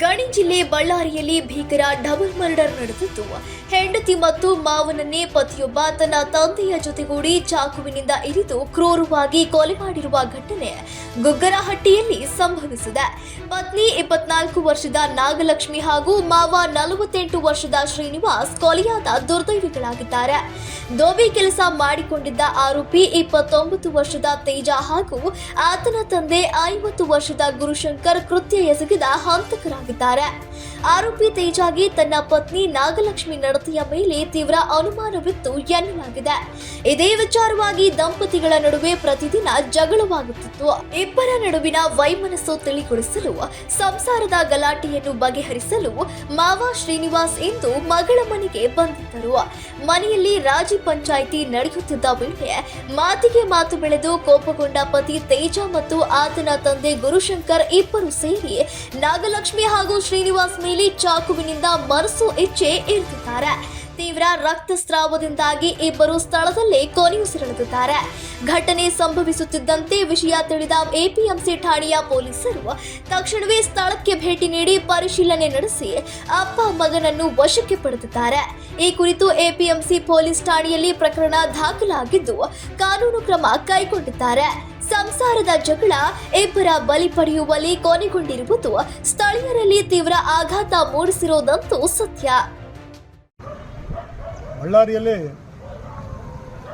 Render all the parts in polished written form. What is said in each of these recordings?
ಗಣಿ ಜಿಲ್ಲೆ ಬಳ್ಳಾರಿಯಲ್ಲಿ ಭೀಕರ ಡಬಲ್ ಮರ್ಡರ್ ನಡೆದಿದ್ದು, ಹೆಂಡತಿ ಮತ್ತು ಮಾವನನ್ನೇ ಪತಿಯೊಬ್ಬ ತನ್ನ ತಂದೆಯ ಜೊತೆಗೂಡಿ ಚಾಕುವಿನಿಂದ ಇರಿದು ಕ್ರೂರವಾಗಿ ಕೊಲೆ ಮಾಡಿರುವ ಘಟನೆ ಗುಗ್ಗರಹಟ್ಟಿಯಲ್ಲಿ ಸಂಭವಿಸಿದೆ. ಪತ್ನಿ 24 ವರ್ಷದ ನಾಗಲಕ್ಷ್ಮಿ ಹಾಗೂ ಮಾವ 48 ವರ್ಷದ ಶ್ರೀನಿವಾಸ್ ಕೊಲೆಯಾದ ದುರ್ದೈವಿಗಳಾಗಿದ್ದಾರೆ. ದೋಬಿ ಕೆಲಸ ಮಾಡಿಕೊಂಡಿದ್ದ ಆರೋಪಿ 29 ವರ್ಷದ ತೇಜ ಹಾಗೂ ಆತನ ತಂದೆ 50 ವರ್ಷದ ಗುರುಶಂಕರ್ ಕೃತ್ಯ ಎಸಗಿದ ಹಂತಕರಾಗಿದ್ದಾರೆ. ಆರೋಪಿ ತೇಜಾಗಿ ತನ್ನ ಪತ್ನಿ ನಾಗಲಕ್ಷ್ಮಿ ನಡತೆಯ ಮೇಲೆ ತೀವ್ರ ಅನುಮಾನವಿತ್ತು ಎನ್ನಲಾಗಿದೆ. ಇದೇ ವಿಚಾರವಾಗಿ ದಂಪತಿಗಳ ನಡುವೆ ಪ್ರತಿದಿನ ಜಗಳವಾಗುತ್ತಿತ್ತು. ಇಬ್ಬರ ನಡುವಿನ ವೈಮನಸ್ಸು ತಿಳಿಗೊಳಿಸಲು, ಸಂಸಾರದ ಗಲಾಟೆಯನ್ನು ಬಗೆಹರಿಸಲು ಮಾವ ಶ್ರೀನಿವಾಸ್ ಇಂದು ಮಗಳ ಮನೆಗೆ ಬಂದಿದ್ದರು. ಮನೆಯಲ್ಲಿ ರಾಜಿ ಪಂಚಾಯಿತಿ ನಡೆಯುತ್ತಿದ್ದ ವೇಳೆ ಮಾತಿಗೆ ಮಾತು ಬೆಳೆದು ಕೋಪಗೊಂಡ ಪತಿ ತೇಜ ಮತ್ತು ಆತನ ತಂದೆ ಗುರುಶಂಕರ್ ಇಬ್ಬರು ಸೇರಿ ನಾಗಲಕ್ಷ್ಮಿ ಹಾಗೂ ಶ್ರೀನಿವಾಸ್ ಮೇಲೆ ಚಾಕುವಿನಿಂದ ಮನಸ್ಸು ಇಚ್ಛೆ ಇರಿದಿದ್ದಾರೆ. ತೀವ್ರ ರಕ್ತಸ್ರಾವದಿಂದಾಗಿ ಇಬ್ಬರು ಸ್ಥಳದಲ್ಲೇ ಕೊನೆಯುಸಿರೆಳೆದಿದ್ದಾರೆ. ಘಟನೆ ಸಂಭವಿಸುತ್ತಿದ್ದಂತೆ ವಿಷಯ ತಿಳಿದ ಎಪಿಎಂಸಿ ಠಾಣೆಯ ಪೊಲೀಸರು ತಕ್ಷಣವೇ ಸ್ಥಳಕ್ಕೆ ಭೇಟಿ ನೀಡಿ ಪರಿಶೀಲನೆ ನಡೆಸಿ ಅಪ್ಪ ಮಗನನ್ನು ವಶಕ್ಕೆ ಪಡೆದಿದ್ದಾರೆ. ಈ ಕುರಿತು ಎಪಿಎಂಸಿ ಪೊಲೀಸ್ ಠಾಣೆಯಲ್ಲಿ ಪ್ರಕರಣ ದಾಖಲಾಗಿದ್ದು ಕಾನೂನು ಕ್ರಮ ಕೈಗೊಂಡಿದ್ದಾರೆ. ಸಂಸಾರದ ಜಗಳ ಇಬ್ಬರ ಬಲಿ ಪಡೆಯುವಲ್ಲಿ ಕೊನೆಗೊಂಡಿರುವುದು ಸ್ಥಳೀಯರಲ್ಲಿ ತೀವ್ರ ಆಘಾತ ಮೂಡಿಸಿರುವುದಂತೂ ಸತ್ಯ.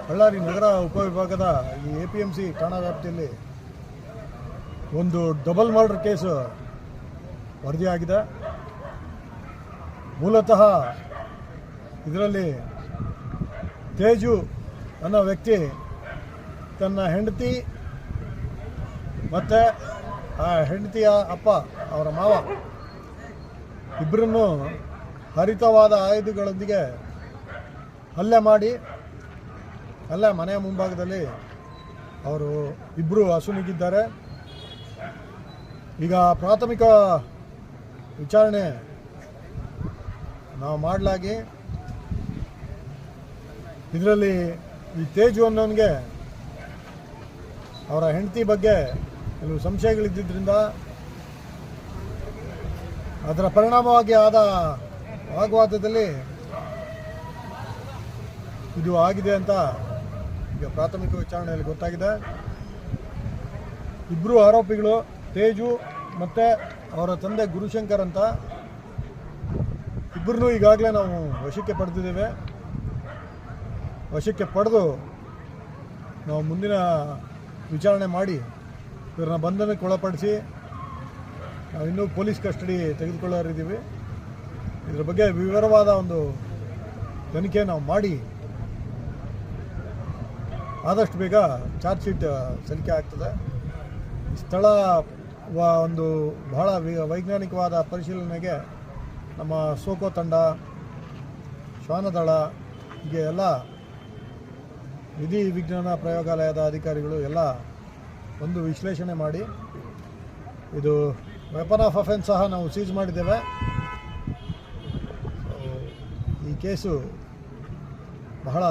ಬಳ್ಳಾರಿ ನಗರ ಉಪವಿಭಾಗದ ಈ ಎಪಿಎಂಸಿ ಠಾಣಾ ವ್ಯಾಪ್ತಿಯಲ್ಲಿ ಒಂದು ಡಬಲ್ ಮರ್ಡರ್ ಕೇಸು ವರದಿಯಾಗಿದೆ. ಮೂಲತಃ ಇದರಲ್ಲಿ ತೇಜು ಅನ್ನೋ ವ್ಯಕ್ತಿ ತನ್ನ ಹೆಂಡತಿ ಮತ್ತು ಆ ಹೆಂಡತಿಯ ಅಪ್ಪ ಅವರ ಮಾವ ಇಬ್ಬರನ್ನು ಹರಿತವಾದ ಆಯುಧಗಳೊಂದಿಗೆ ಹಲ್ಲೆ ಮಾಡಿ ಮನೆಯ ಮುಂಭಾಗದಲ್ಲಿ ಅವರು ಇಬ್ಬರು ಅಸುನೀಗಿದ್ದಾರೆ. ಈಗ ಪ್ರಾಥಮಿಕ ವಿಚಾರಣೆ ನಾವು ಮಾಡಲಾಗಿ ಇದರಲ್ಲಿ ಈ ತೇಜು ಅನ್ನೋನಿಗೆ ಅವರ ಹೆಂಡತಿ ಬಗ್ಗೆ ಕೆಲವು ಸಂಶಯಗಳಿದ್ದರಿಂದ ಅದರ ಪರಿಣಾಮವಾಗಿ ಆದ ವಾಗ್ವಾದದಲ್ಲಿ ಇದು ಆಗಿದೆ ಅಂತ ಈಗ ಪ್ರಾಥಮಿಕ ವಿಚಾರಣೆಯಲ್ಲಿ ಗೊತ್ತಾಗಿದೆ. ಇಬ್ಬರು ಆರೋಪಿಗಳು ತೇಜು ಮತ್ತು ಅವರ ತಂದೆ ಗುರುಶಂಕರ್ ಅಂತ ಇಬ್ಬರನ್ನೂ ಈಗಾಗಲೇ ನಾವು ವಶಕ್ಕೆ ಪಡೆದಿದ್ದೇವೆ. ವಶಕ್ಕೆ ಪಡೆದು ನಾವು ಮುಂದಿನ ವಿಚಾರಣೆ ಮಾಡಿ ಇವರನ್ನ ಬಂಧನಕ್ಕೆ ಒಳಪಡಿಸಿ ನಾವು ಇನ್ನೂ ಪೊಲೀಸ್ ಕಸ್ಟಡಿ ತೆಗೆದುಕೊಳ್ಳೋರಿದ್ದೀವಿ. ಇದರ ಬಗ್ಗೆ ವಿವರವಾದ ಒಂದು ತನಿಖೆ ನಾವು ಮಾಡಿ ಆದಷ್ಟು ಬೇಗ ಚಾರ್ಜ್ ಶೀಟ್ ಸಲ್ಲಿಕೆ ಆಗ್ತದೆ. ಸ್ಥಳ ಒಂದು ಬಹಳ ವೈಜ್ಞಾನಿಕವಾದ ಪರಿಶೀಲನೆಗೆ ನಮ್ಮ ಸೋಕೋ ತಂಡ, ಶ್ವಾನದಳ, ಹೀಗೆ ಎಲ್ಲ ವಿಧಿ ವಿಜ್ಞಾನ ಪ್ರಯೋಗಾಲಯದ ಅಧಿಕಾರಿಗಳು ಎಲ್ಲ ಒಂದು ವಿಶ್ಲೇಷಣೆ ಮಾಡಿ ಇದು ವೆಪನ್ ಆಫ್ ಅಫೆನ್ಸ್ ಸಹ ನಾವು ಸೀಸ್ ಮಾಡಿದ್ದೇವೆ. ಈ ಕೇಸು ಬಹಳ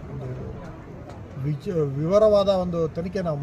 ಒಂದು ವಿವರವಾದ ಒಂದು ತನಿಖೆ ನಾವು